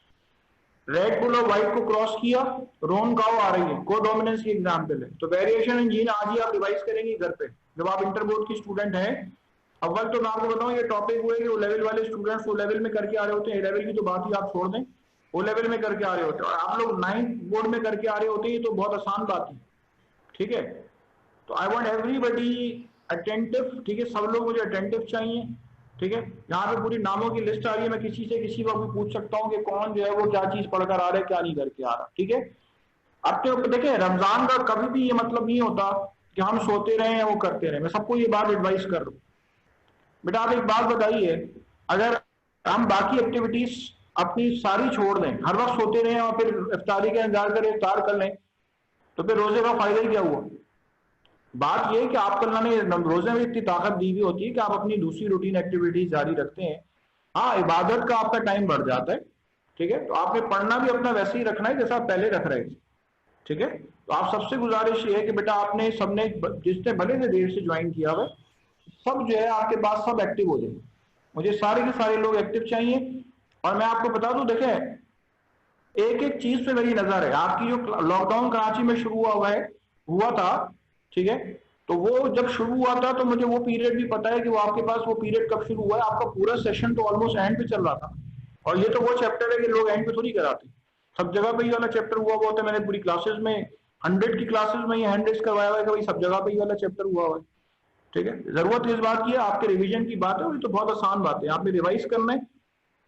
रेड बुल और व्हाइट को क्रॉस किया, रोन काउ आ रही है, को डोमिनेंस की एग्जाम्पल है। तो वेरिएशन इन जीन आज ही आप रिवाइज करेंगे घर पे, जब आप इंटर बोर्ड की स्टूडेंट हैं। अव्वल तो मैं आपको बताऊं, ये टॉपिक हुए कि वो लेवल वाले स्टूडेंट्स वो लेवल में करके आ रहे होते हैं, ए लेवल की तो बात ही आप छोड़ दें, वो लेवल में करके आ रहे होते हैं, और आप लोग 9th बोर्ड में करके आ रहे होते हैं, ये तो बहुत आसान बात है। ठीक है, तो आई वांट एवरीबडी अटेंटिव। ठीक है, सब लोग मुझे अटेंटिव चाहिए। ठीक है, यहाँ पे पूरी नामों की लिस्ट आ रही है, मैं किसी से किसी को भी पूछ सकता हूँ कि कौन जो है वो क्या चीज पढ़कर आ रहा है, क्या नहीं करके आ रहा। ठीक है, अब तो देखिए रमजान का कभी भी ये मतलब नहीं होता कि हम सोते रहे या वो करते रहे, मैं सबको ये बात एडवाइस कर रहा हूँ। बेटा आप एक बात बताइए, अगर हम बाकी एक्टिविटीज अपनी सारी छोड़ दें, हर वक्त सोते रहे और फिर इफ्तारी का इंतजार करें, इफ्तार कर लें, तो फिर रोजे का फायदा ही क्या हुआ? बात यह है कि आपको अल्लाह ने रोजे में इतनी ताकत दी हुई होती है कि आप अपनी दूसरी रूटीन एक्टिविटीज जारी रखते हैं। हाँ, इबादत का आपका टाइम बढ़ जाता है। ठीक है, तो आपने पढ़ना भी अपना वैसे ही रखना है जैसा आप पहले रख रहे थे। ठीक है, तो आप सबसे गुजारिश ये है कि बेटा आपने सबने जिसने भले से देर से ज्वाइन किया हुआ, सब जो है आपके पास सब एक्टिव हो जाए। मुझे सारे के सारे लोग एक्टिव चाहिए। और मैं आपको बता दूं, देखें एक एक चीज पे मेरी नजर है। आपकी जो लॉकडाउन कराची में शुरू हुआ था, ठीक है, तो वो जब शुरू हुआ था तो मुझे वो पीरियड भी पता है कि वो आपके पास वो पीरियड कब शुरू हुआ है। आपका पूरा सेशन तो ऑलमोस्ट एंड पे चल रहा था, और ये तो वो चैप्टर है कि लोग एंड पे थोड़ी कराते, सब जगह पे ये वाला चैप्टर हुआ होता है। मैंने पूरी क्लासेस में 100 की क्लासेस में ये हैंड रेस करवाया हुआ है कि भाई सब जगह पे ये वाला चैप्टर हुआ है। ठीक है, जरूरत इस बात की है, आपके रिवीजन की बात है, और ये तो बहुत आसान बात है, आपने रिवाइज करना है।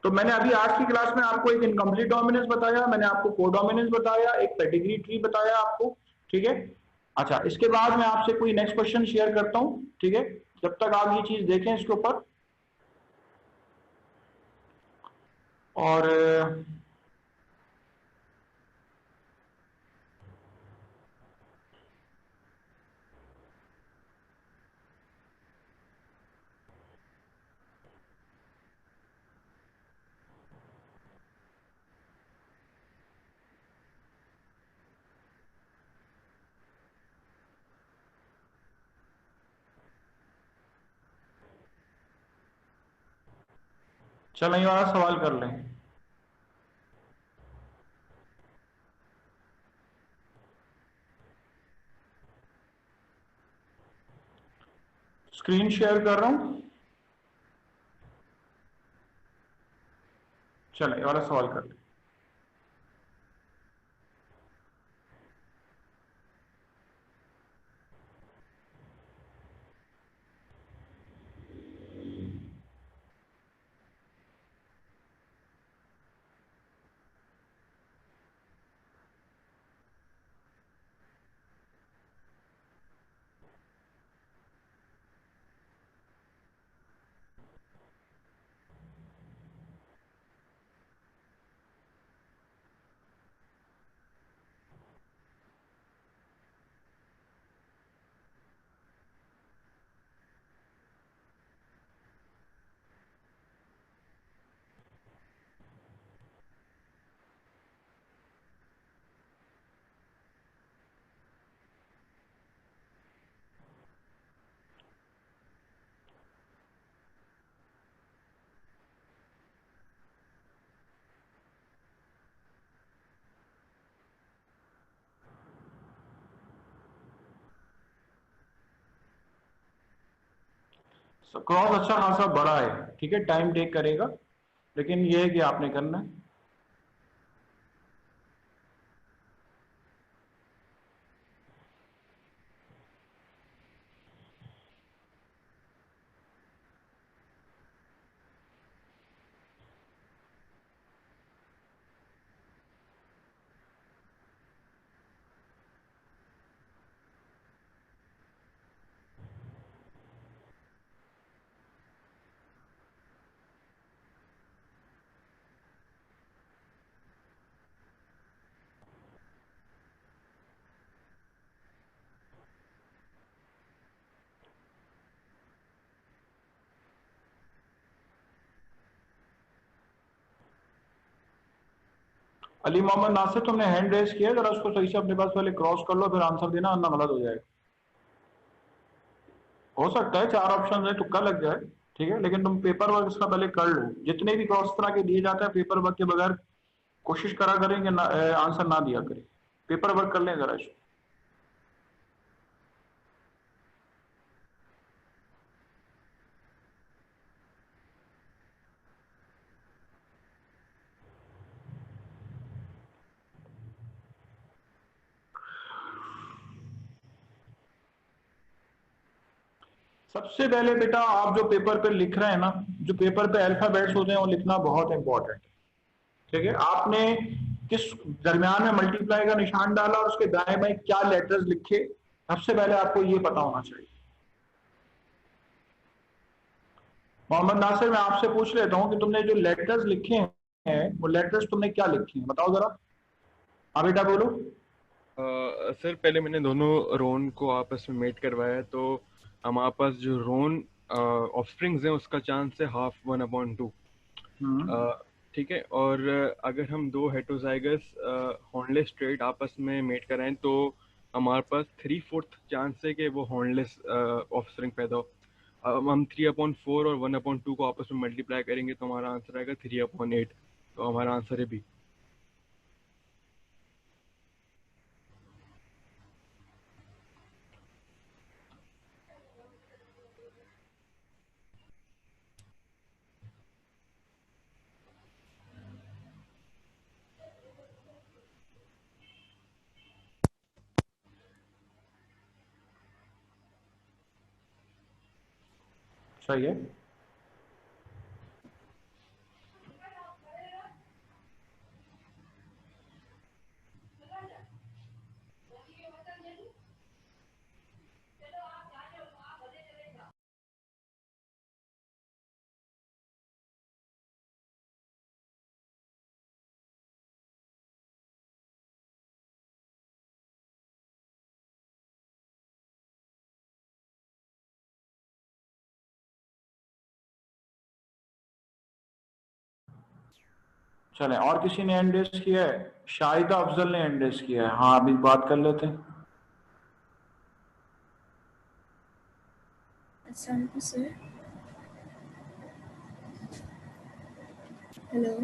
तो मैंने अभी आज की क्लास में आपको एक इनकम्प्लीट डोमिनेंस बताया, मैंने आपको कोडोमिनेंस बताया, एक पेडिग्री ट्री बताया आपको। ठीक है, अच्छा इसके बाद मैं आपसे कोई नेक्स्ट क्वेश्चन शेयर करता हूं। ठीक है, जब तक आप ये चीज देखें इसके ऊपर। और चलो ये वाला सवाल कर लें। स्क्रीन शेयर कर रहा हूं। चलो ये वाला सवाल कर लें। क्रॉस अच्छा खासा बड़ा है, ठीक है, टाइम टेक करेगा, लेकिन ये है कि आपने करना है। अली मोहम्मद नासिर, तुमने हैंड रेस किया, जरा उसको सही से अपने पास पहले क्रॉस कर लो, फिर आंसर देना, वरना गलत हो जाएगा। हो सकता है 4 ऑप्शन है, तुक्का लग जाए, ठीक है, लेकिन तुम पेपर वर्क इसका पहले कर लो। जितने भी क्रॉस तरह के दिए जाते हैं पेपर वर्क के बगैर कोशिश करा करें कि आंसर ना दिया करें। पेपर वर्क कर लें जरा इसको। सबसे पहले बेटा आप जो पेपर पे लिख रहे हैं ना, जो पेपर पे अल्फाबेट्स होते हैं वो लिखना बहुत इंपॉर्टेंट है, ठीक है। आपने किस दरमियान में मल्टीप्लाई का निशान डाला और उसके दाएं बाएं क्या लेटर्स लिखे, सबसे पहले आपको ये पता होना चाहिए। मोहम्मद नासिर, मैं आपसे पूछ लेता हूँ कि तुमने जो लेटर्स लिखे हैं वो लेटर्स तुमने क्या लिखे हैं, बताओ जरा। हाँ बेटा बोलो। सर पहले मैंने दोनों रोन को आपस में मेट करवाया है, तो हमारे पास जो रोन ऑफस्प्रिंग्स हैं उसका चांस है 12 हम्म। ठीक है। और अगर हम दो हेटरोजाइगस हॉर्नलेस ट्रेट आपस में मेट कराएं तो हमारे पास 3/4 चांस है कि वो हॉर्नलेस ऑफस्प्रिंग पैदा हो। अब हम 3/4 और 1/2 को आपस में मल्टीप्लाई करेंगे तो हमारा आंसर आएगा 3/8। तो हमारा आंसर है बी। सही है। चले, और किसी ने हैंड रेस किया है? शाहिदा अफजल ने हैंड रेस किया है। हाँ अभी बात कर लेते हैं। अस्सलाम वालेकुम सर। हेलो।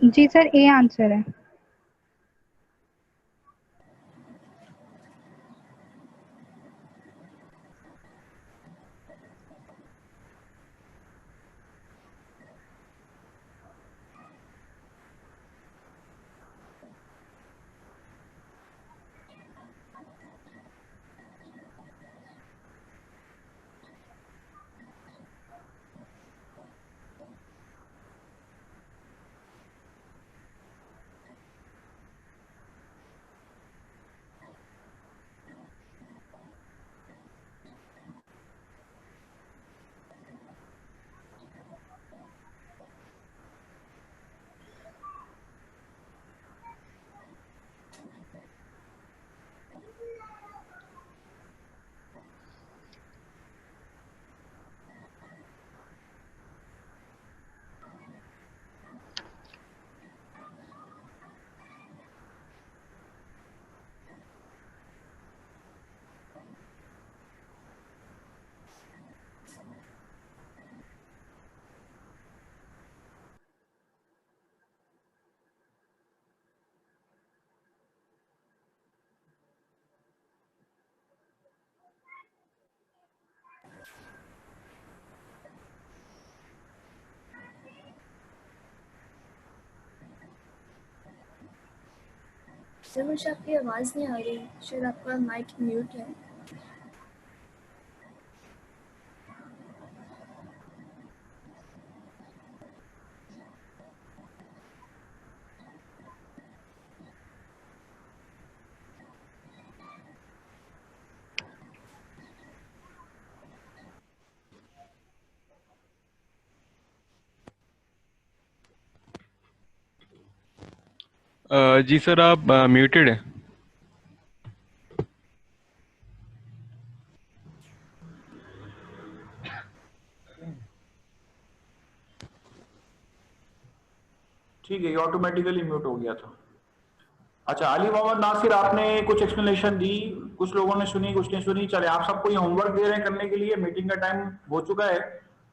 जी सर, ए आंसर है। सर मुझे आपकी आवाज़ नहीं आ रही, शायद आपका माइक म्यूट है। जी सर, आप म्यूटेड हैं। ठीक है, ये ऑटोमेटिकली म्यूट हो गया था। अच्छा, अली मोहम्मद नासिर, आपने कुछ एक्सप्लेनेशन दी, कुछ लोगों ने सुनी, कुछ ने सुनी। चले, आप सबको ये होमवर्क दे रहे हैं करने के लिए, मीटिंग का टाइम हो चुका है।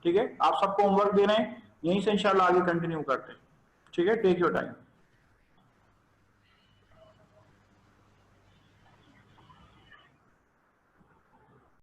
ठीक है, आप सबको होमवर्क दे रहे हैं, यहीं से इंशाल्लाह आगे कंटिन्यू करते हैं। ठीक है, टेक योर टाइम।